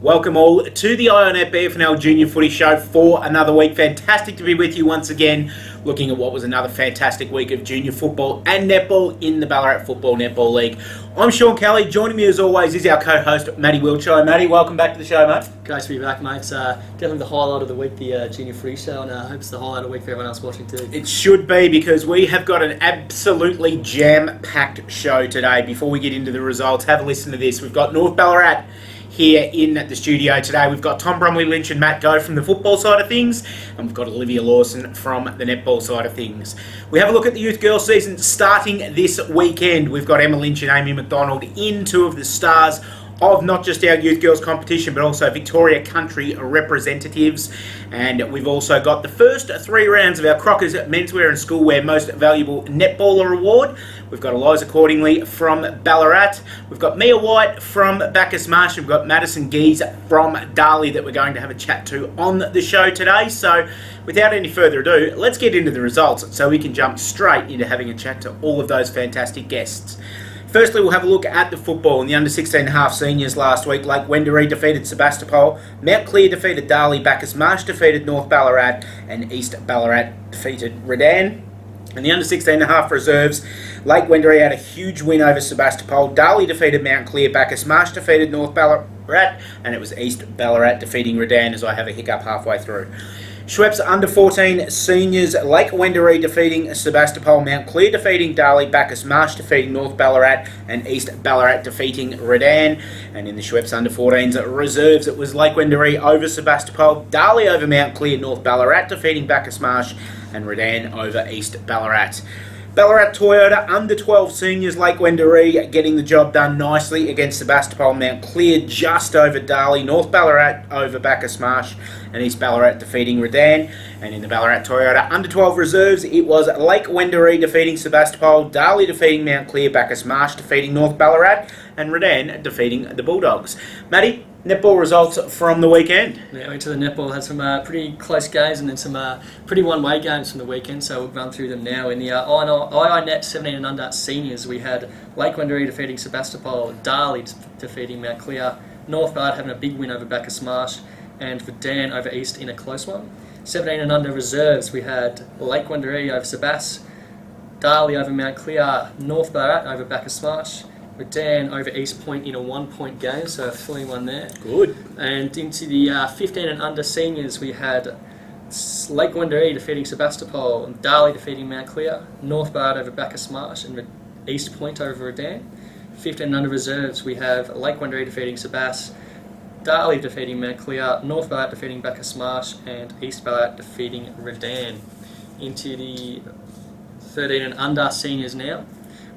Welcome all to the iiNet BFNL Junior Footy Show for another week. Fantastic to be with you once again, looking at what was another fantastic week of junior football and netball in the Ballarat Football Netball League. I'm Sean Kelly. Joining me as always is our co-host, Matty Wiltshire. Matty, welcome back to the show, mate. Great to be back, mate. It's definitely the highlight of the week, the Junior Footy Show, and I hope it's the highlight of the week for everyone else watching too. It should be, because we have got an absolutely jam-packed show today. Before we get into the results, have a listen to this. We've got North Ballarat here in the studio today. We've got Tom Bromley-Lynch and Matt Goh from the football side of things, and we've got Olivia Lawson from the netball side of things. We have a look at the youth girls season starting this weekend. We've got Emma Lynch and Amy McDonald in, two of the stars of not just our youth girls competition but also Victoria Country representatives. And we've also got the first 3 rounds of our Crockers Menswear and Schoolwear Most Valuable Netballer Award. We've got Eliza Cordingley from Ballarat. We've got Mia White from Bacchus Marsh. We've got Madison Geese from Darley that we're going to have a chat to on the show today. So without any further ado, let's get into the results so we can jump straight into having a chat to all of those fantastic guests. Firstly, we'll have a look at the football. In the under 16.5 seniors last week, Lake Wendouree defeated Sebastopol, Mount Clear defeated Darley, Bacchus Marsh defeated North Ballarat, and East Ballarat defeated Redan. In the under 16.5 reserves, Lake Wendouree had a huge win over Sebastopol, Darley defeated Mount Clear, Bacchus Marsh defeated North Ballarat, and it was East Ballarat defeating Redan, as I have a hiccup halfway through. Schweppes under 14 seniors, Lake Wendouree defeating Sebastopol, Mount Clear defeating Darley, Bacchus Marsh defeating North Ballarat, and East Ballarat defeating Redan. And in the Schweppes under 14s reserves, it was Lake Wendouree over Sebastopol, Darley over Mount Clear, North Ballarat defeating Bacchus Marsh, and Redan over East Ballarat. Ballarat Toyota under 12 seniors, Lake Wendouree getting the job done nicely against Sebastopol, Mount Clear just over Darley, North Ballarat over Bacchus Marsh, and East Ballarat defeating Redan. And in the Ballarat Toyota under 12 reserves, it was Lake Wendouree defeating Sebastopol, Darley defeating Mount Clear, Bacchus Marsh defeating North Ballarat, and Redan defeating the Bulldogs. Matty, netball results from the weekend. Yeah, into the netball had some pretty close games and then some pretty one-way games from the weekend, so we'll run through them now. In the iiNet 17 and under seniors, we had Lake Wendouree defeating Sebastopol, Darley defeating Mount Clear, North Ballarat having a big win over Bacchus Marsh, and Redan over East in a close one. 17 and under reserves, we had Lake Wendouree over Sebas, Darley over Mount Clear, North Ballarat over Bacchus Marsh, Redan over East Point in a 1-point game, so a 3-1 there. Good. And into the 15 and under seniors, we had Lake Wendouree defeating Sebastopol, and Darley defeating Mount Clear, North Ballarat over Bacchus Marsh, and East Point over Redan. 15 and under reserves, we have Lake Wendouree defeating Sebas, Darley defeating Mount Clear, North Ballarat defeating Bacchus Marsh, and East Ballarat defeating Redan. Into the 13 and under seniors now,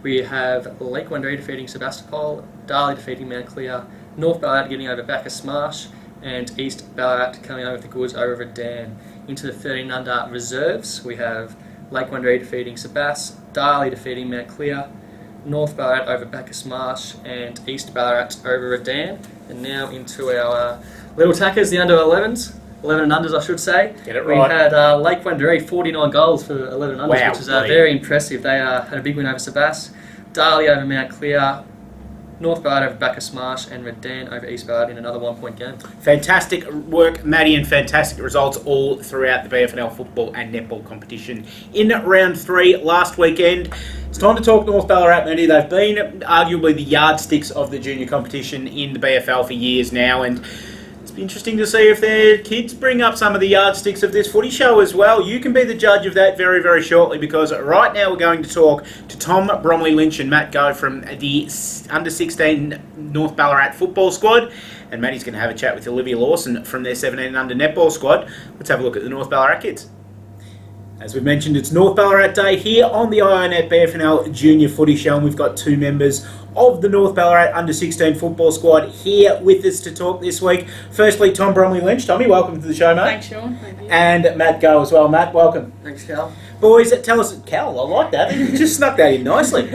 we have Lake Wendouree defeating Sebastopol, Darley defeating Mount Clear, North Ballarat getting over Bacchus Marsh, and East Ballarat coming over with the goods over Redan. Into the 13 and under reserves, we have Lake Wendouree defeating Sebas, Darley defeating Mount Clear, North Ballarat over Bacchus Marsh, and East Ballarat over Redan. And now into our little tackers, the under 11s. 11 and unders, I should say. Get it right. We had Lake Wendouree 49 goals for 11 and unders, wow, which is very impressive. They had a big win over Sebas, Darley over Mount Clear, North Ballarat over Bacchus Marsh, and Redan over East Ballarat in another 1-point game. Fantastic work, Matty, and fantastic results all throughout the BFNL football and netball competition in round 3 last weekend. It's time to talk North Ballarat, Matty. They've been arguably the yardsticks of the junior competition in the BFL for years now, and it's interesting to see if their kids bring up some of the yardsticks of this footy show as well. You can be the judge of that very, very shortly, because right now we're going to talk to Tom Bromley-Lynch and Matt Goh from the under 16 North Ballarat football squad, and Matty's going to have a chat with Olivia Lawson from their 17 and under netball squad. Let's have a look at the North Ballarat kids. As we've mentioned, it's North Ballarat Day here on the iiNet BFNL Junior Footy Show, and we've got 2 members of the North Ballarat under 16 football squad here with us to talk this week. Firstly, Tom Bromley-Lynch. Tommy, welcome to the show, mate. Thanks, Sean. Thank you. And Matt Goh as well. Matt, welcome. Thanks, Cal. Boys, tell us... Cal, I like that. You just snuck that in nicely.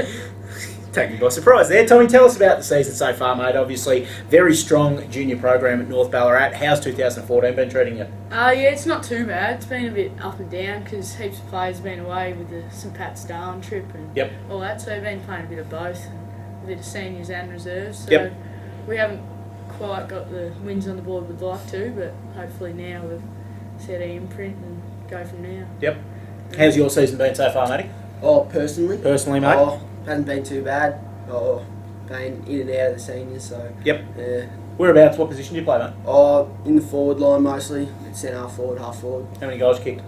Take me by surprise there. Tommy, tell us about the season so far, mate. Obviously, very strong junior program at North Ballarat. How's 2014 been treating you? Yeah, it's not too bad. It's been a bit up and down because heaps of players have been away with the St Pat's Darwin trip and all that. So we've been playing a bit of both, and a bit of seniors and reserves. So we haven't quite got the wins on the board we'd like to, but hopefully now we've set our imprint and go from now. Yep. How's your season been so far, Matty? Oh, personally? Personally, mate? Oh, hasn't been too bad. Oh, been in and out of the seniors, so... Yep. Yeah. Whereabouts, what position do you play, mate? Oh, in the forward line mostly. Centre half forward, half forward. How many goals you kicked?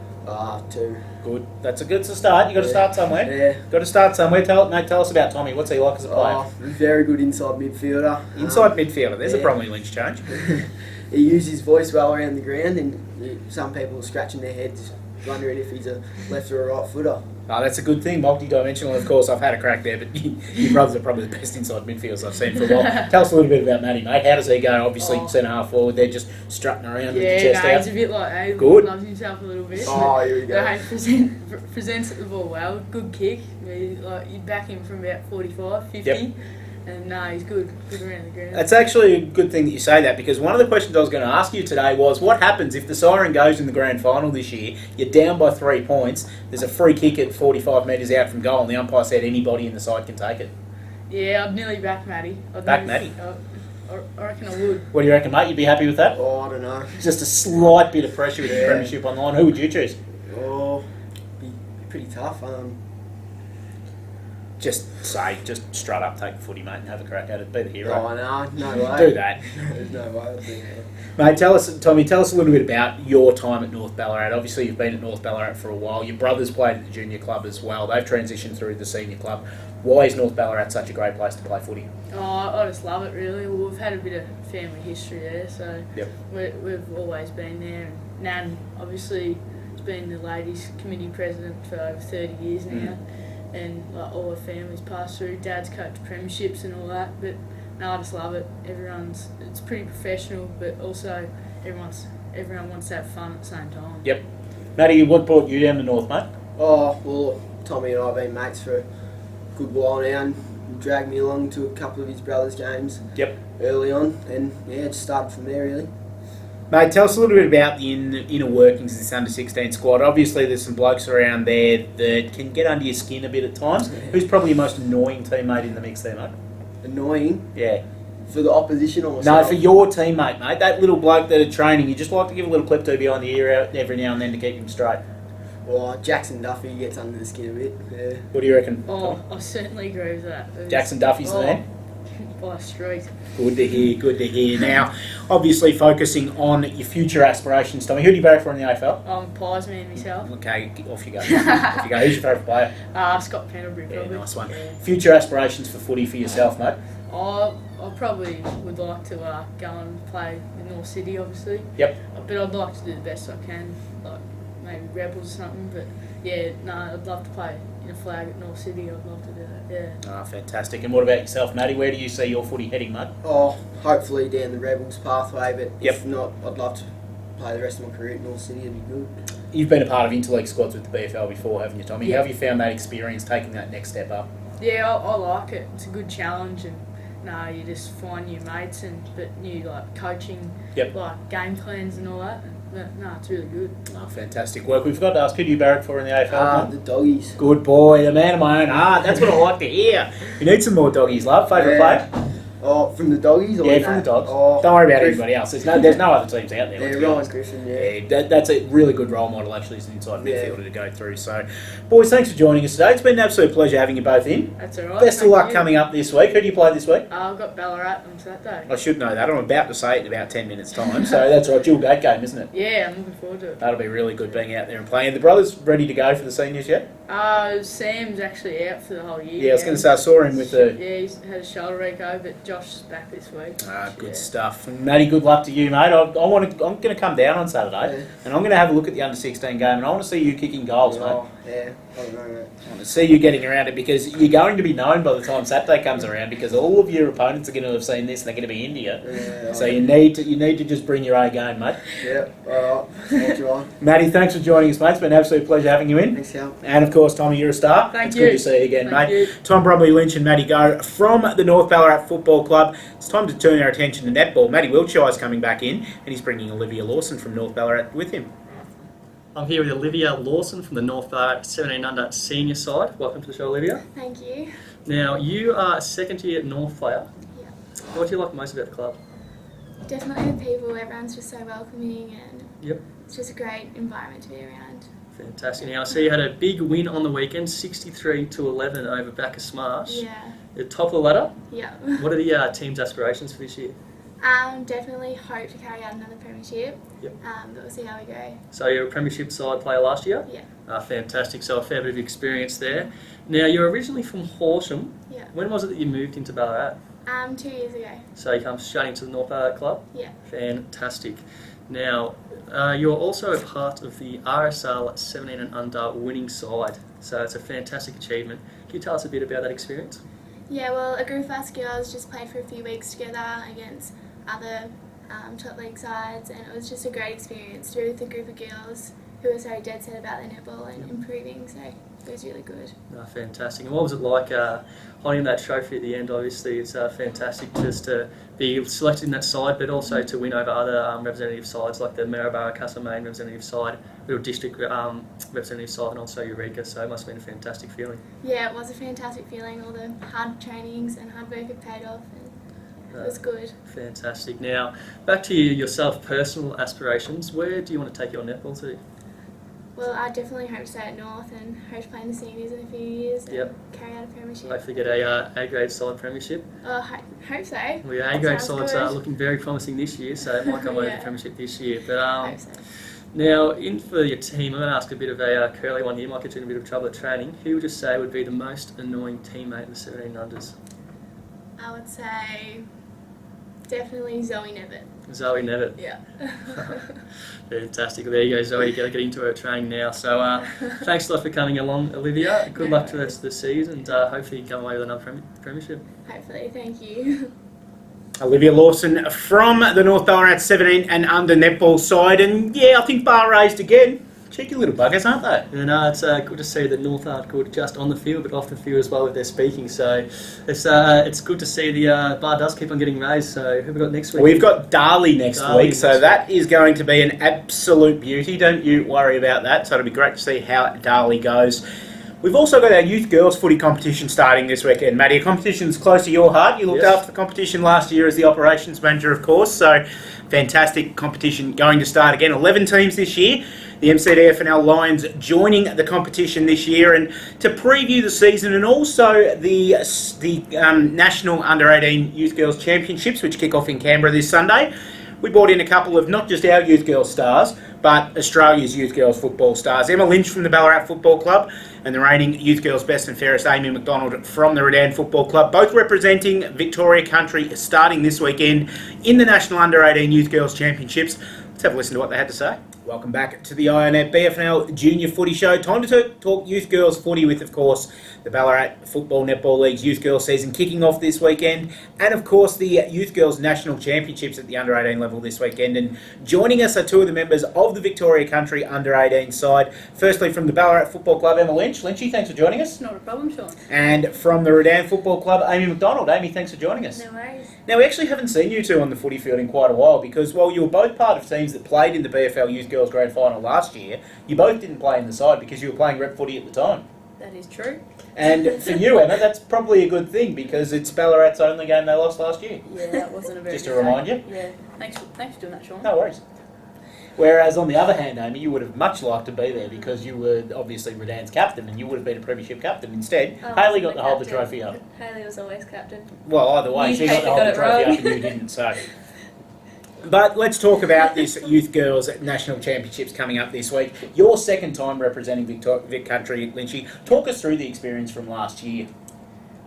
2. Good. That's a good start. You got to start somewhere. Yeah. Got to start somewhere. Tell us about Tommy. What's he like as a player? Oh, very good inside midfielder. Inside midfielder. There's a yeah. Bromley-Lynch change. He uses his voice well around the ground, and some people are scratching their heads, wondering if he's a left or a right footer. Oh, that's a good thing, multi-dimensional. Of course, I've had a crack there, but your brothers are probably the best inside midfielders I've seen for a while. Tell us a little bit about Matty, mate. How does he go? Obviously, centre half forward. They're just strutting around with the chest out. He's a bit like Abe. Good. Loves himself a little bit. Oh, here we go. Presents the ball well. Good kick. You back him from about 45, 50. Yep. And no, he's good around the ground. That's actually a good thing that you say that, because one of the questions I was going to ask you today was, what happens if the siren goes in the grand final this year, you're down by 3 points, there's a free kick at 45 metres out from goal, and the umpire said anybody in the side can take it? Yeah, I'd nearly back Matty. Matty? I reckon I would. What do you reckon, mate? You'd be happy with that? Oh, I don't know. Just a slight bit of pressure with the premiership on the line. Who would you choose? Oh, be pretty tough. Just strut up, take the footy, mate, and have a crack at it. Be the hero. Oh, no way. Do that. There's no way I'd do that. Mate, Tommy, tell us a little bit about your time at North Ballarat. Obviously, you've been at North Ballarat for a while. Your brothers played at the junior club as well. They've transitioned through the senior club. Why is North Ballarat such a great place to play footy? Oh, I just love it, really. Well, we've had a bit of family history there, so Yep. we've always been there. And Nan, obviously, has been the ladies' committee president for over 30 years now. And all our families pass through. Dad's coached premierships and all that, but no, I just love it. It's pretty professional, but also everyone wants to have fun at the same time. Yep. Matty, what brought you down to North, mate? Oh, well, Tommy and I have been mates for a good while now, and he dragged me along to a couple of his brother's games early on, and yeah, it started from there really. Mate, tell us a little bit about the inner workings of this under-16 squad. Obviously, there's some blokes around there that can get under your skin a bit at times. Who's probably your most annoying teammate in the mix there, mate? Annoying? Yeah. For the opposition or myself? No, for your teammate, mate. That little bloke that are training, you just like to give a little clip to behind the ear every now and then to keep him straight. Well, Jackson Duffy gets under the skin a bit, yeah. What do you reckon? Oh, I certainly agree with that. Jackson Duffy's the man? By a street. Good to hear. Now, obviously focusing on your future aspirations, Tommy. Who do you barrack for in the AFL? I'm a Pies man myself. Okay, off you go. Who's your favourite player? Scott Pendlebury, probably. Yeah, nice one. Yeah. Future aspirations for footy for yourself, mate? I probably would like to go and play in North City, obviously. Yep. But I'd like to do the best I can, like maybe Rebels or something. But yeah, no, I'd love to play in a flag at North City. I'd love to do that. Yeah. Ah, fantastic. And what about yourself, Matty? Where do you see your footy heading, mate? Oh, hopefully down the Rebels pathway, but Yep. if not, I'd love to play the rest of my career at North City. It'd be good. You've been a part of interleague squads with the BFL before, haven't you, Tommy? Yeah. How have you found that experience, taking that next step up? Yeah, I like it. It's a good challenge, and you just find new mates but new coaching, like game plans and all that. But no, it's really good. Oh, fantastic work. We've got to ask, who do you barrack for in the AFL? The Doggies. Good boy, the man of my own heart. That's what I like to hear. We need some more doggies, love. Favourite player? Oh, from the Doggies? Or Yeah, from the Dogs. Oh, don't worry about Griff. anybody else. There's no other teams out there. Yeah, let's be Ryan honest. Griffin, That's a really good role model, actually, as an inside midfielder to go through. So, boys, thanks for joining us today. It's been an absolute pleasure having you both in. That's all right. Best of luck coming up this week. Who do you play this week? I've got Ballarat on Saturday. I should know that. I'm about to say it in about 10 minutes' time. So that's right. Dual gate game, isn't it? Yeah, I'm looking forward to it. That'll be really good being out there and playing. Are the brothers ready to go for the seniors yet? Sam's actually out for the whole year. Yeah, I was going to say, I saw him with the... Yeah, he's had a shoulder reco, but Josh's back this week. Good stuff. And Matty, good luck to you, mate. I'm going to come down on Saturday and I'm going to have a look at the under-16 game and I want to see you kicking goals, mate. Yeah, I don't know, mate. I want to see you getting around it because you're going to be known by the time Saturday comes around because all of your opponents are going to have seen this and they're going to be into you. Yeah, so you need to just bring your A game, mate. Yeah, all right. I'll try. Matty, thanks for joining us, mate. It's been an absolute pleasure having you in. Thanks, Cal. And of course, Tommy, you're a star. Thank it's you. Good to see you again, Thank mate. you. Tom Bromley-Lynch and Matty Goh from the North Ballarat Football Club. It's time to turn our attention to netball. Matty Wiltshire's coming back in and he's bringing Olivia Lawson from North Ballarat with him. I'm here with Olivia Lawson from the North Ballarat 17 under senior side. Welcome to the show, Olivia. Thank you. Now, you are a second year North player. Yeah. What do you like most about the club? Definitely the people, everyone's just so welcoming and Yep. it's just a great environment to be around. Fantastic. Now, I see you had a big win on the weekend, 63-11 over Bacchus Smash. Yeah. The top of the ladder. Yeah. What are the team's aspirations for this year? Definitely hope to carry out another premiership. Yep. But we'll see how we go. So you're a premiership side player last year? Yeah. Fantastic. So a fair bit of experience there. Now, you're originally from Horsham. Yeah. When was it that you moved into Ballarat? 2 years ago. So you come straight into the North Ballarat club? Yeah. Fantastic. Now, you're also a part of the RSL 17 and under winning side. So it's a fantastic achievement. Can you tell us a bit about that experience? Yeah, well, a group of us girls just played for a few weeks together against other top league sides, and it was just a great experience to be with a group of girls who were so dead set about their netball and improving, so it was really good. Fantastic. And what was it like holding that trophy at the end? Obviously, it's fantastic just to be selected in that side, but also to win over other representative sides like the Maryborough Castlemaine representative side, Little District representative side, and also Eureka. So it must have been a fantastic feeling. Yeah, it was a fantastic feeling. All the hard trainings and hard work have paid off, and it was good. Fantastic. Now, back to yourself, personal aspirations. Where do you want to take your netball to? Well, I definitely hope to stay at North and hope to play in the seniors in a few years and carry out a premiership. Hopefully get a A-grade side premiership. Hope so. Well, your A-grade sides are good. looking very promising this year, so it might come away with the premiership this year. But Hope so. now, in for your team, I'm going to ask a bit of a curly one here. Might get you in a bit of trouble at training. Who would you say would be the most annoying teammate in the 17 unders? I would say definitely Zoe Nevitt. Zoe Nevitt. Yeah. Fantastic. Well, there you go, Zoe. You've got to get into her training now. So thanks a lot for coming along, Olivia. Good luck for the rest of the season, and hopefully you can come away with another premiership. Hopefully, thank you. Olivia Lawson from the North Ballarat 17 and under netball side, and yeah, I think bar raised again. Cheeky little buggers, aren't they? You know, it's good to see that North aren't good just on the field, but off the field as well with their speaking. So it's good to see the bar does keep on getting raised. So who have we got next week? We've got Darley next week, so that is going to be an absolute beauty. Don't you worry about that. So it'll be great to see how Darley goes. We've also got our youth girls footy competition starting this weekend. Maddie, a competition's close to your heart. You looked after the competition last year as the operations manager, of course. So fantastic competition going to start again. 11 teams this year. The BFNL Lions joining the competition this year, and to preview the season and also the National Under-18 Youth Girls Championships, which kick off in Canberra this Sunday, we brought in a couple of not just our youth girls stars, but Australia's youth girls football stars. Emma Lynch from the Ballarat Football Club and the reigning youth girls best and fairest Amy McDonald from the Redan Football Club, both representing Victoria Country starting this weekend in the National Under-18 Youth Girls Championships. Let's have a listen to what they had to say. Welcome back to the iiNet BFNL Junior Footy Show. Time to talk youth girls footy with, of course, the Ballarat Football Netball League's youth girls season kicking off this weekend, and of course the youth girls national championships at the under-18 level this weekend. And joining us are two of the members of the Victoria Country under-18 side. Firstly, from the Ballarat Football Club, Emma Lynch. Lynchy, thanks for joining us. Not a problem, Sean. And from the Redan Football Club, Amy McDonald. Amy, thanks for joining us. No worries. Now, we actually haven't seen you two on the footy field in quite a while because, while you were both part of teams that played in the BFL Youth Girls Grand Final last year, you both didn't play in the side because you were playing rep footy at the time. That is true. And for you, Emma, that's probably a good thing because it's Ballarat's only game they lost last year. Yeah, that wasn't a very Just good to remind game. you. Yeah, thanks for doing that, Sean. No worries. Whereas, on the other hand, Amy, you would have much liked to be there because you were obviously Redan's captain and you would have been a premiership captain. Instead, Hayley got to hold the trophy up. Hayley was always captain. Well, either way, she got to hold the trophy up and you didn't, so... But let's talk about this Youth Girls National Championships coming up this week. Your second time representing Vic Country, Lynchy. Talk us through the experience from last year.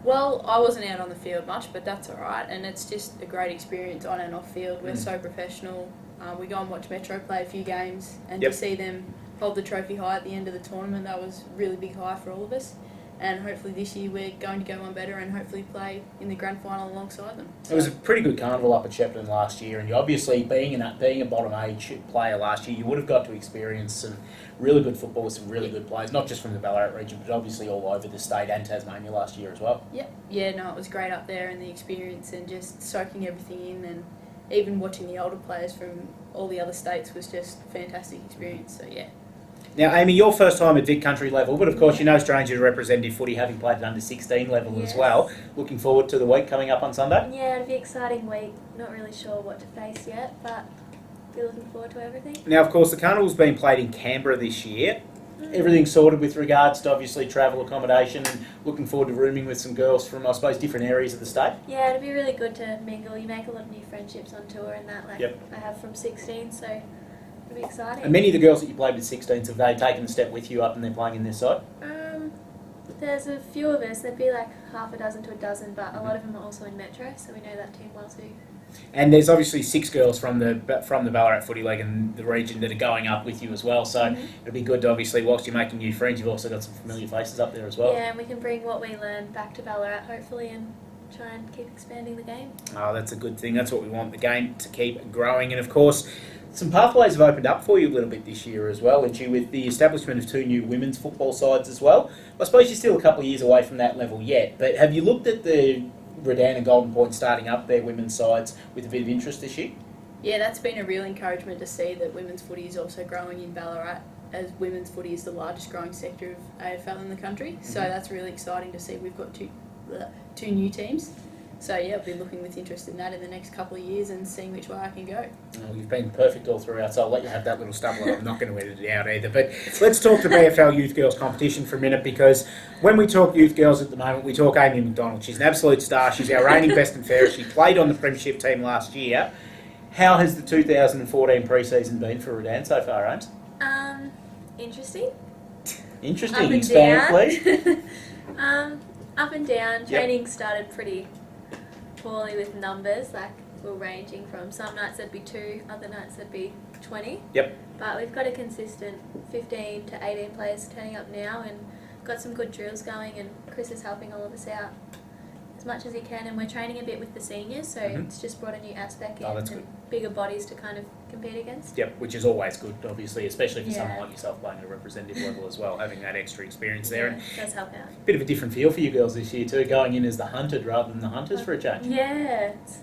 Well, I wasn't out on the field much, but that's all right. And it's just a great experience on and off field. We're so professional. We go and watch Metro play a few games, and to see them hold the trophy high at the end of the tournament, that was a really big high for all of us. And hopefully this year we're going to go one better and hopefully play in the grand final alongside them. It was a pretty good carnival up at Shepparton last year, and you obviously, being a bottom age player last year, you would have got to experience some really good football with some really good players, not just from the Ballarat region, but obviously all over the state and Tasmania last year as well. Yep. Yeah, no, it was great up there, and the experience and just soaking everything in, and even watching the older players from all the other states was just a fantastic experience. So yeah. Now, Amy, your first time at Vic Country level, but of course you're no stranger to representative footy, having played at under 16 level as well. Looking forward to the week coming up on Sunday? Yeah, it'll be an exciting week. Not really sure what to face yet, but be looking forward to everything. Now, of course, the Carnival's been played in Canberra this year. Everything's sorted with regards to, obviously, travel, accommodation, and looking forward to rooming with some girls from, I suppose, different areas of the state. Yeah, it'll be really good to mingle. You make a lot of new friendships on tour and that, like I have from 16, so it'll be exciting. And many of the girls that you played with 16s, have they taken the step with you up and they're playing in this side? There's a few of us. There'd be like half a dozen to a dozen, but a lot of them are also in Metro, so we know that team well too. And there's obviously 6 girls from the Ballarat Footy League and the region that are going up with you as well. So it'll be good to, obviously, whilst you're making new friends, you've also got some familiar faces up there as well. Yeah, and we can bring what we learn back to Ballarat, hopefully, and try and keep expanding the game. Oh, that's a good thing. That's what we want, the game to keep growing. And of course, some pathways have opened up for you a little bit this year as well, and you with the establishment of 2 new women's football sides as well. I suppose you're still a couple of years away from that level yet, but have you looked at the Redan and Golden Point starting up their women's sides with a bit of interest this year? Yeah, that's been a real encouragement to see that women's footy is also growing in Ballarat, as women's footy is the largest growing sector of AFL in the country. So that's really exciting to see. We've got two new teams. So yeah, I've been looking with interest in that in the next couple of years and seeing which way I can go. Well, you've been perfect all throughout, so I'll let you have that little stumble. I'm not going to edit it out either. But let's talk to BFL Youth Girls competition for a minute, because when we talk youth girls at the moment, we talk Amy McDonald. She's an absolute star. She's our reigning best and fairest. She played on the premiership team last year. How has the 2014 pre-season been for Redan so far, Ames? Interesting. Interesting. Up and Expand, down. please. Up and down. Training started pretty poorly with numbers, like we're ranging from some nights there'd be 2, other nights there'd be 20. But we've got a consistent 15 to 18 players turning up now and got some good drills going, and Chris is helping all of us out as much as he can, and we're training a bit with the seniors, so it's just brought a new aspect in and bigger bodies to kind of compete against. Which is always good, obviously, especially for someone like yourself playing at a representative level as well, having that extra experience there. And it does help out. Bit of a different feel for you girls this year too, going in as the hunted rather than the hunters for a change. Yeah, it's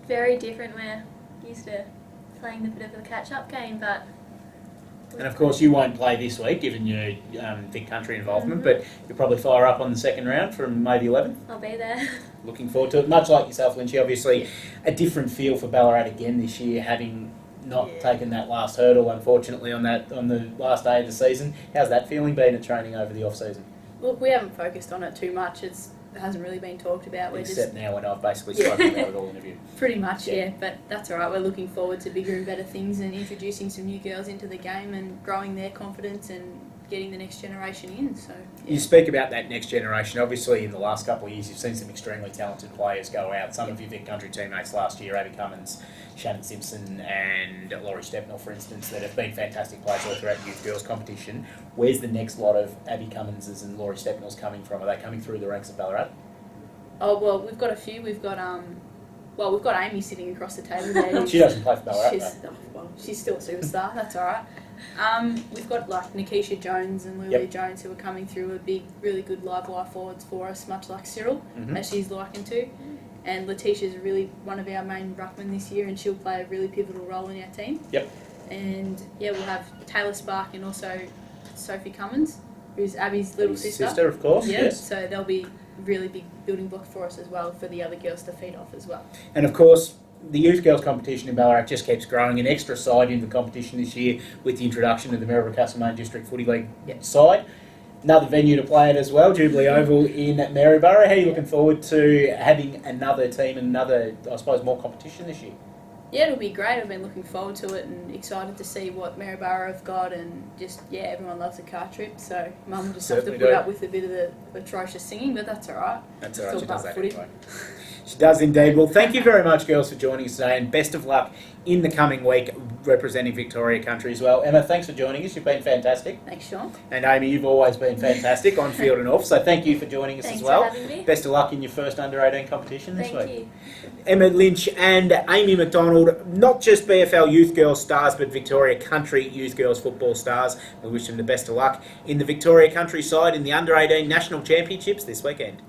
very different. We're used to playing a bit of a catch-up game, but... And of course you won't play this week, given your Vic Country involvement, but you'll probably fire up on the second round from May the 11th. I'll be there. Looking forward to it. Much like yourself, Lynchy, obviously a different feel for Ballarat again this year, having not taken that last hurdle, unfortunately, on the last day of the season. How's that feeling been at training over the off-season? Look, we haven't focused on it too much. It hasn't really been talked about. Except now when I've basically spoken about it all interview. Pretty much, but that's all right. We're looking forward to bigger and better things and introducing some new girls into the game and growing their confidence and getting the next generation in. So You speak about that next generation. Obviously, in the last couple of years, you've seen some extremely talented players go out. Some of your Vic Country teammates last year, Abby Cummins, Shannon Simpson and Laurie Stepnell, for instance, that have been fantastic players all throughout the youth girls competition. Where's the next lot of Abby Cumminses and Laurie Stepnells coming from? Are they coming through the ranks of Ballarat? Oh, well, we've got a few. We've got we've got Amy sitting across the table there. She doesn't play for Ballarat, she's still a superstar. That's all right. We've got like Nikisha Jones and Lilia Jones, who are coming through, a big, really good live wire forwards for us, much like Cyril, as she's liking to. And Letitia's really one of our main ruckmen this year, and she'll play a really pivotal role in our team. And we'll have Taylor Spark and also Sophie Cummins, who's Abby's little sister. Sister, of course. Yes. So they'll be really big building block for us as well, for the other girls to feed off as well. And of course, the youth girls competition in Ballarat just keeps growing. An extra side in the competition this year with the introduction of the Maryborough-Castlemaine District Footy League side. Another venue to play at as well, Jubilee Oval in Maryborough. How are you looking forward to having another team and another, I suppose, more competition this year? Yeah, it'll be great. I've been looking forward to it and excited to see what Maryborough have got, and just, everyone loves a car trip, so Mum will just have to put up with a bit of the atrocious singing, but that's all right. That's all right, she does that footy. anyway. She does indeed. Well, thank you very much, girls, for joining us today, and best of luck in the coming week representing Victoria Country as well. Emma, thanks for joining us. You've been fantastic. Thanks, Sean. And Amy, you've always been fantastic on field and off, so thank you for joining us as well. Thanks for having me. Best of luck in your first under-18 competition this week. Thank you. Emma Lynch and Amy McDonald, not just BFL Youth Girls stars, but Victoria Country Youth Girls football stars. We wish them the best of luck in the Victoria Country side in the under-18 National Championships this weekend.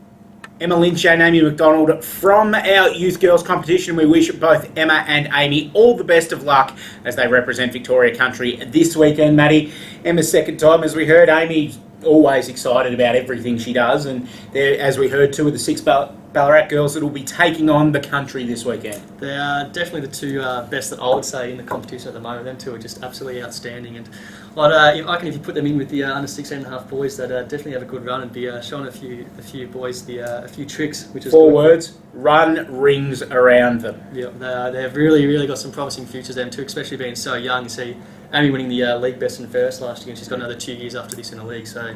Emma Lynch and Amy McDonald from our youth girls competition. We wish both Emma and Amy all the best of luck as they represent Victoria Country this weekend, Maddie. Emma's second time, as we heard. Amy's always excited about everything she does, and there, as we heard, two of the six Ballarat girls that will be taking on the country this weekend. They are definitely the two best that I would say in the competition at the moment. Them two are just absolutely outstanding, and I reckon if you put them in with the under 16.5 boys, they'd definitely have a good run and be showing a few boys a few tricks, which is 4 words: run rings around them. Yeah, they've really got some promising futures, them too, especially being so young. You see Amy winning the league best and fairest last year, and she's got another 2 years after this in the league, so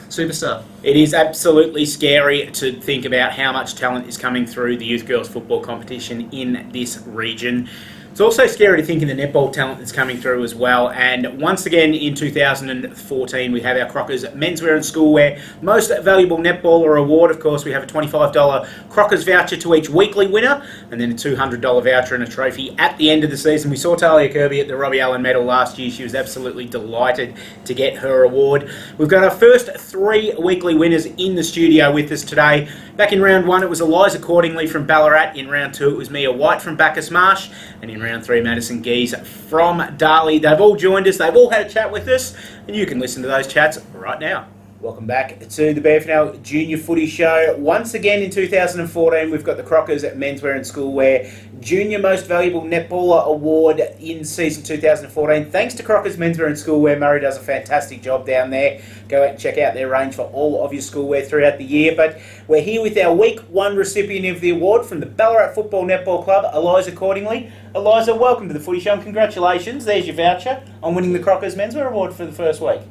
superstar. It is absolutely scary to think about how much talent is coming through the youth girls football competition in this region. It's also scary to think in the netball talent that's coming through as well. And once again in 2014 we have our Crockers Menswear and Schoolwear Most Valuable Netballer Award. Of course, we have a $25 Crockers voucher to each weekly winner, and then a $200 voucher and a trophy at the end of the season. We saw Talia Kirby at the Robbie Allen Medal last year. She was absolutely delighted to get her award. We've got our first 3 weekly winners in the studio with us today. Back in round 1 it was Eliza Cordingley from Ballarat. In round 2 it was Mia White from Bacchus Marsh. And in round 3, Madison Geese from Darley. They've all joined us. They've all had a chat with us, and you can listen to those chats right now. Welcome back to the BFNL Junior Footy Show. Once again in 2014, we've got the Crockers Menswear and Schoolwear Junior Most Valuable Netballer Award in season 2014. Thanks to Crockers Menswear and Schoolwear. Murray does a fantastic job down there. Go out and check out their range for all of your schoolwear throughout the year. But we're here with our week 1 recipient of the award from the Ballarat Football Netball Club, Eliza Cordingley. Eliza, welcome to the Footy Show and congratulations. There's your voucher on winning the Crockers Menswear Award for the first week.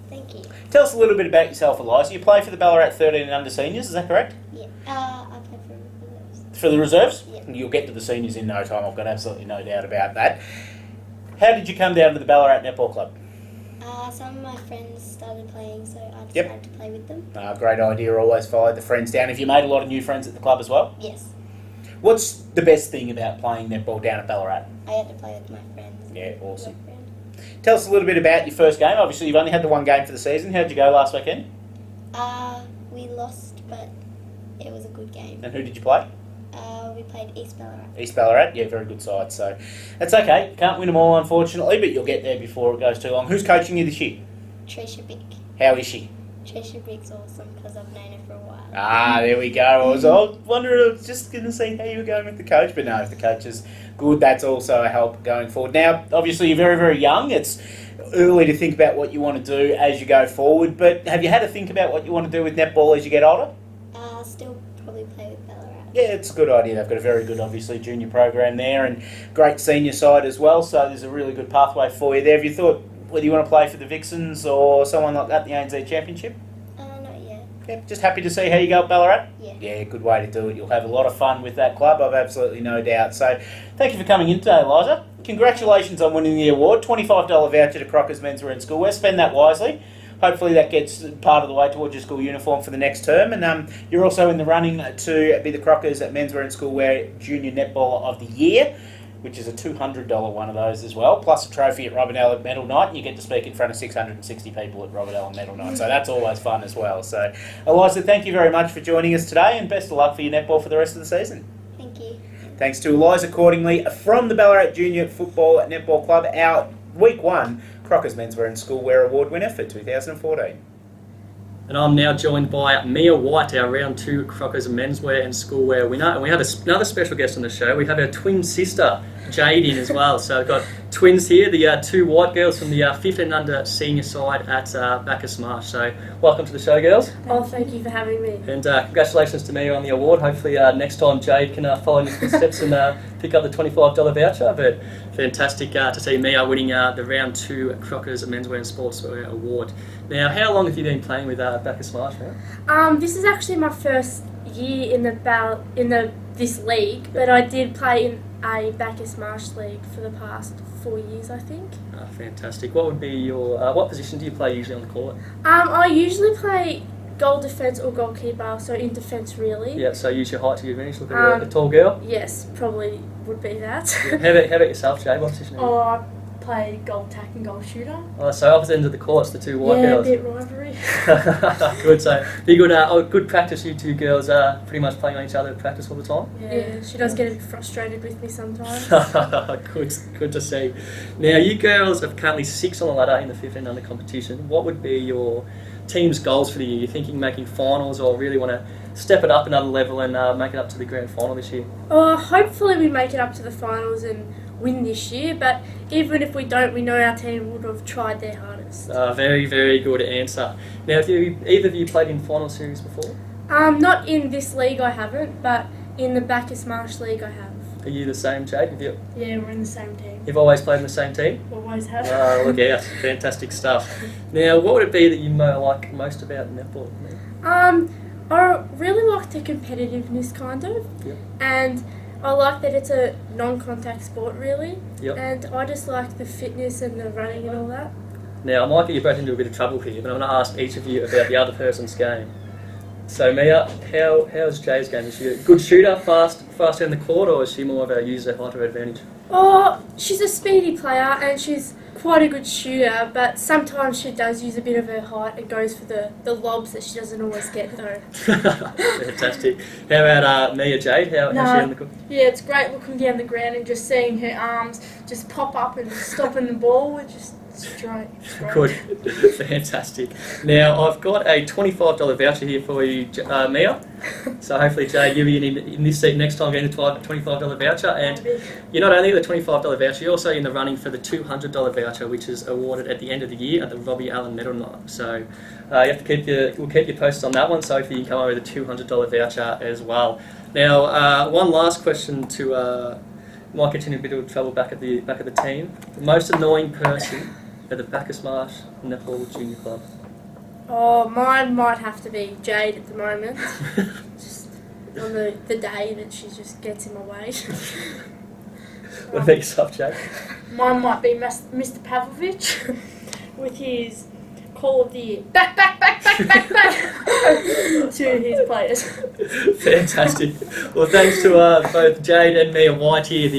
Thank you. Tell us a little bit about yourself, Eliza. You play for the Ballarat 13 and under seniors, is that correct? Yeah. I play for the reserves. For the reserves? Yeah. You'll get to the seniors in no time, I've got absolutely no doubt about that. How did you come down to the Ballarat Netball Club? Some of my friends started playing, so I decided to play with them. Great idea, always follow the friends down. Have you made a lot of new friends at the club as well? Yes. What's the best thing about playing netball down at Ballarat? I had to play with my friends. Yeah, awesome. Tell us a little bit about your first game. Obviously, you've only had the 1 game for the season. How did you go last weekend? We lost, but it was a good game. And who did you play? We played East Ballarat. East Ballarat, yeah, very good side. So that's okay. Can't win them all, unfortunately, but you'll get there before it goes too long. Who's coaching you this year? Tricia Bick. How is she? Tricia Bick's awesome because I've known her for a while. There we go. I was wondering, I was just going to see how you were going with the coach, but no, if the coach is good, that's also a help going forward. Now, obviously, you're very, very young. It's early to think about what you want to do as you go forward, but have you had to think about what you want to do with netball as you get older? Still probably play with Ballarat. Yeah, it's a good idea. They've got a very good, obviously, junior program there and great senior side as well, so there's a really good pathway for you there. Have you thought whether you want to play for the Vixens or someone like that, the ANZ Championship? Not yet. Yeah, just happy to see how you go at Ballarat? Yeah. Yeah, good way to do it. You'll have a lot of fun with that club, I've absolutely no doubt. So, thank you for coming in today, Eliza. Congratulations on winning the award. $25 voucher to Crockers Menswear and Schoolwear. Spend that wisely. Hopefully that gets part of the way towards your school uniform for the next term. And you're also in the running to be the Crockers Menswear and Schoolwear Junior Netballer of the Year, which is a $200 one of those as well, plus a trophy at Robbie Allen Medal Night, and you get to speak in front of 660 people at Robbie Allen Medal Night, so that's always fun as well. So, Eliza, thank you very much for joining us today, and best of luck for your netball for the rest of the season. Thank you. Thanks to Eliza Cordingley from the Ballarat Junior Football Netball Club, our Week 1 Crockers Menswear and Schoolwear Award winner for 2014. And I'm now joined by Mia White, our round 2 Crockers Menswear and Schoolwear winner. And we have another special guest on the show. We have our twin sister, Jade, in as well. So we've got twins here, the 2 white girls from the 15 and under senior side at Bacchus Marsh. So welcome to the show, girls. Oh, thank you for having me. And congratulations to Mia on the award. Hopefully next time Jade can follow in your footsteps and pick up the $25 voucher. But fantastic to see Mia winning the round 2 Crockers Menswear and Sportswear Award. Now, how long have you been playing with Bacchus Marsh now? This is actually my first year in this league, but I did play in a Bacchus Marsh league for the past 4 years, I think. Fantastic. What would be your what position do you play usually on the court? I usually play goal defence or goalkeeper, so in defence really. Yeah, so use your height to your advantage. Look at the tall girl. Yes, probably would be that. How about yourself, Jay? What position are you? play goal tack and goal shooter. Oh, so opposite ends of the courts, the two white Yeah, girls. a bit rivalry. Good, so good practice. You two girls are pretty much playing on each other at practice all the time. Yeah, she does get a bit frustrated with me sometimes. Good to see. Now, you girls are currently 6 on the ladder in the 15 under competition. What would be your team's goals for the year? You're thinking making finals, or really want to step it up another level and make it up to the grand final this year? Hopefully we make it up to the finals and win this year, but even if we don't, we know our team would have tried their hardest. Very, very good answer. Now, have either of you played in final series before? Not in this league I haven't, but in the Bacchus Marsh League I have. Are you the same, Jade? Yeah, we're in the same team. You've always played in the same team? Always have. Look out, fantastic stuff. Now, what would it be that you like most about netball? I really like the competitiveness, kind of, Yep. and I like that it's a non-contact sport, really, Yep. and I just like the fitness and the running and all that. Now, I might get you both into a bit of trouble here, but I'm going to ask each of you about the other person's game. So, Mia, how's Jay's game? Is she a good shooter, fast down the court, or is she more of a user height her advantage? She's a speedy player and she's quite a good shooter, but sometimes she does use a bit of her height and goes for the lobs that she doesn't always get though. Fantastic. How about Mia, Jade? How's she on the court? Yeah, it's great looking down the ground and just seeing her arms just pop up and stopping the ball. It's just straight. Good. Fantastic. Now, I've got a $25 voucher here for you, Mia. So hopefully, Jade, you'll be in this seat next time getting the $25 voucher. And you're not only the $25 voucher, you're also in the running for the $200 voucher, which is awarded at the end of the year at the Robbie Allen Medal Night. So you have to we'll keep you posted on that one. So hopefully you can come over with a $200 voucher as well. Now, one last question to might get you in a bit of trouble back at the team. The most annoying person at the Bacchus Marsh Netball Junior Club. Mine might have to be Jade at the moment. Just on the day that she just gets in my way. What about yourself, Jade? Mine might be Mr. Pavlovich with his call of the year. Back to his players. Fantastic. Well, thanks to both Jade and Mia White here.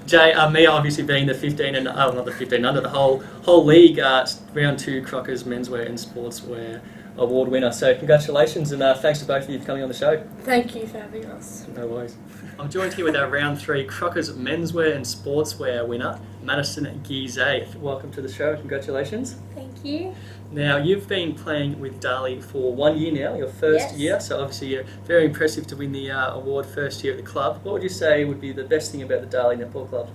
Mia obviously being the 15 and not the 15 under, the whole league round 2 Crockers Menswear and Sportswear award winner. So congratulations and thanks to both of you for coming on the show. Thank you for having us. No worries. I'm joined here with our round 3 Crockers Menswear and Sportswear winner, Madison Gizet. Welcome to the show. Congratulations. Thank you. Now, you've been playing with Darley for 1 year now, your first year, so obviously you're very impressive to win the award first year at the club. What would you say would be the best thing about the Darley Netball Club?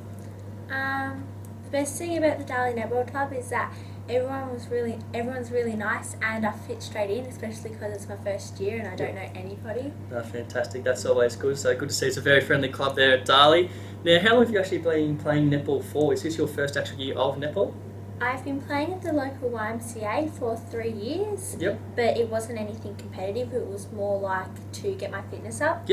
The best thing about the Darley Netball Club is that everyone's really nice and I fit straight in, especially because it's my first year and I don't know anybody. Oh, fantastic, that's always good. So good to see it's a very friendly club there at Darley. Now, how long have you actually been playing netball for? Is this your first actual year of netball? I've been playing at the local YMCA for 3 years, but it wasn't anything competitive, it was more like to get my fitness up.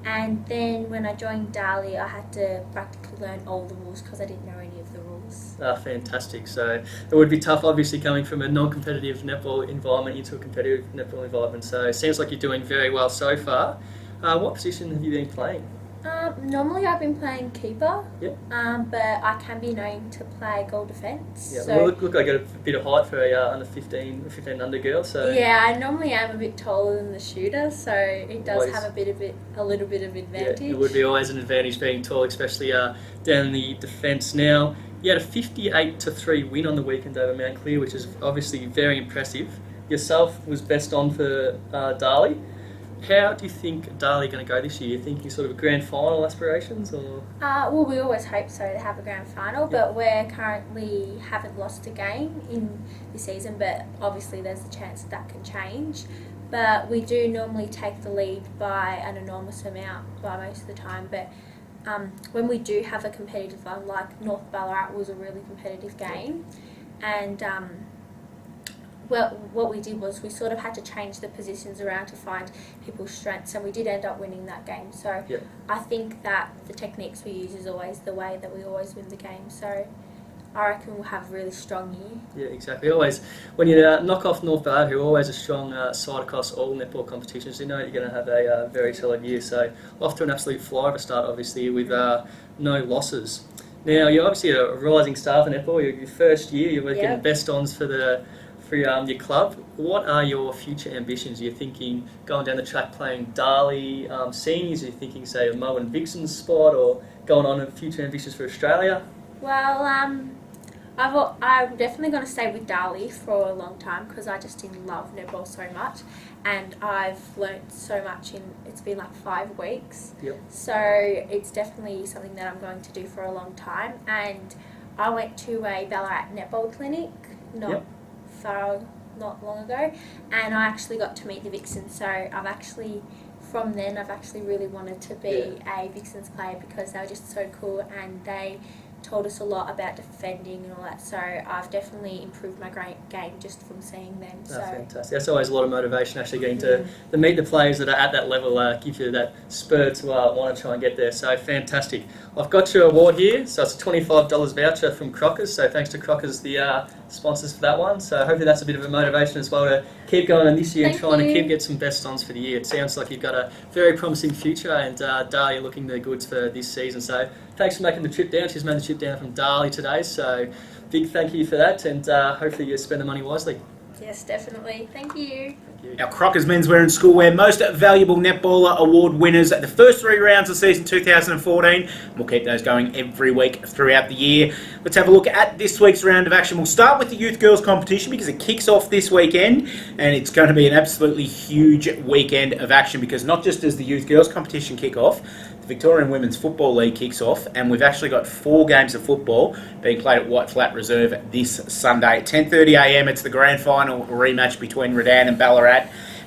And then when I joined Darley, I had to practically learn all the rules because I didn't know any of the rules. Fantastic. So it would be tough, obviously, coming from a non-competitive netball environment into a competitive netball environment. So it seems like you're doing very well so far. What position have you been playing? Normally I've been playing keeper, but I can be known to play goal defence. Yeah, so well, look, I got a bit of height for a under 15 under girl. So yeah, I normally am a bit taller than the shooter, so it does have a little bit of advantage. Yeah, it would be always an advantage being tall, especially down in the defence. Now, you had a 58-3 win on the weekend over Mount Clear, which is obviously very impressive. Yourself was best on for Darley. How do you think Darley are going to go this year? You think you're sort of grand final aspirations, or? Well, we always hope so to have a grand final, but we're currently haven't lost a game in this season. But obviously, there's a chance that can change. But we do normally take the lead by an enormous amount by most of the time. But when we do have a competitive one, like North Ballarat was a really competitive game, and well, what we did was we sort of had to change the positions around to find people's strengths, and we did end up winning that game. So I think that the techniques we use is always the way that we always win the game. So I reckon we'll have a really strong year. Yeah, exactly. Always, when you knock off North Ballarat, who are always a strong side across all netball competitions, you know you're going to have a very solid year. So off to an absolute flyer of a start, obviously, with no losses. Now, you're obviously a rising star for netball. Your first year, you're working best ons for your club. What are your future ambitions? Are you thinking going down the track playing Darley seniors? Are you thinking, say, a Mo and Vixen's spot, or going on in future ambitions for Australia? Well, I'm definitely going to stay with Darley for a long time because I just love netball so much, and I've learnt so much it's been like 5 weeks. Yep. So it's definitely something that I'm going to do for a long time. And I went to a Ballarat netball clinic not long ago, and I actually got to meet the Vixens. So from then I've actually really wanted to be a Vixens player because they were just so cool, and they told us a lot about defending and all that. So I've definitely improved my game just from seeing them. That's fantastic. That's always a lot of motivation, actually getting to meet the players that are at that level, give you that spur to want to try and get there. So fantastic. I've got your award here. So it's a $25 voucher from Crockers. So thanks to Crockers, the sponsors for that one. So hopefully that's a bit of a motivation as well to keep going on this year and trying to get some best ons for the year. It sounds like you've got a very promising future, and Darley looking the goods for this season. So thanks for making the trip down. She's made the trip down from Darley today. So big thank you for that, and hopefully you spend the money wisely. Yes, definitely. Thank you. Our Crockers Menswear and Schoolwear Most Valuable Netballer Award winners at the first 3 rounds of season 2014. We'll keep those going every week throughout the year. Let's have a look at this week's round of action. We'll start with the youth girls competition because it kicks off this weekend, and it's going to be an absolutely huge weekend of action because not just does the youth girls competition kick off, the Victorian Women's Football League kicks off, and we've actually got 4 games of football being played at White Flat Reserve this Sunday. At 10:30am, it's the grand final rematch between Redan and Ballarat.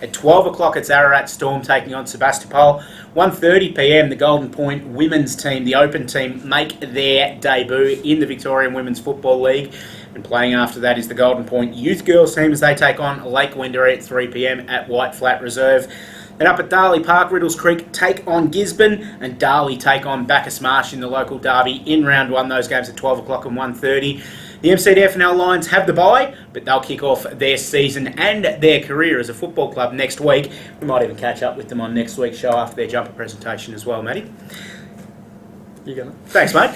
At 12 o'clock, it's Ararat Storm taking on Sebastopol. 1:30pm, the Golden Point women's team, the Open team, make their debut in the Victorian Women's Football League. And playing after that is the Golden Point youth girls team as they take on Lake Wendouree at 3pm at White Flat Reserve. And up at Darley Park, Riddles Creek take on Gisborne, and Darley take on Bacchus Marsh in the local derby in round 1. Those games at 12 o'clock and 1:30. The BFNL Lions have the bye, but they'll kick off their season and their career as a football club next week. We might even catch up with them on next week's show after their jumper presentation as well, Matty. You go, mate. Thanks, mate.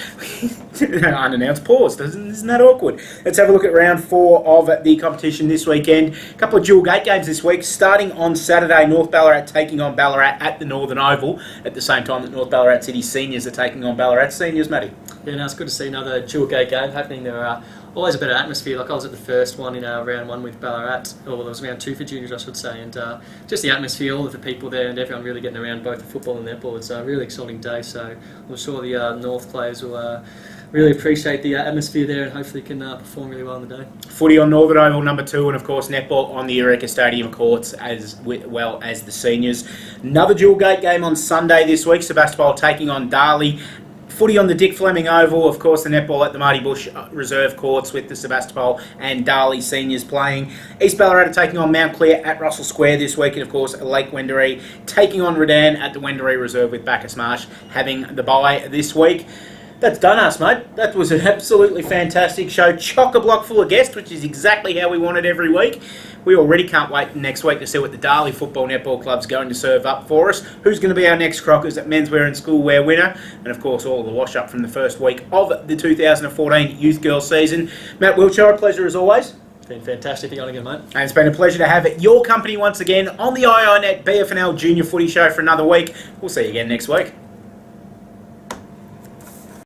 Unannounced pause. Isn't that awkward? Let's have a look at round 4 of the competition this weekend. A couple of dual gate games this week. Starting on Saturday, North Ballarat taking on Ballarat at the Northern Oval at the same time that North Ballarat City seniors are taking on Ballarat seniors, Matty. Yeah, no, it's good to see another dual gate game happening. There are always a better atmosphere. Like I was at the first one in round 1 with Ballarat, or there was round 2 for juniors, I should say, and just the atmosphere, all of the people there, and everyone really getting around both the football and netball. It's a really exciting day, so I'm sure the North players will really appreciate the atmosphere there, and hopefully can perform really well on the day. Footy on Northern Oval number 2, and of course netball on the Eureka Stadium courts as well as the seniors. Another dual gate game on Sunday this week. Sebastopol taking on Darley. Footy on the Dick Fleming Oval, of course the netball at the Marty Bush Reserve Courts with the Sebastopol and Darley seniors playing. East Ballarat taking on Mount Clear at Russell Square this week, and of course Lake Wendouree taking on Redan at the Wendouree Reserve with Bacchus Marsh having the bye this week. That's done us, mate. That was an absolutely fantastic show. Chock-a-block full of guests, which is exactly how we want it every week. We already can't wait next week to see what the Darley Football Netball Club's going to serve up for us. Who's going to be our next Crockers at Menswear and Schoolwear winner. And of course, all the wash-up from the first week of the 2014 Youth Girls season. Matt Wiltshire, a pleasure as always. It's been fantastic. Thank you again, mate. And it's been a pleasure to have your company once again on the iiNet BFNL Junior Footy Show for another week. We'll see you again next week.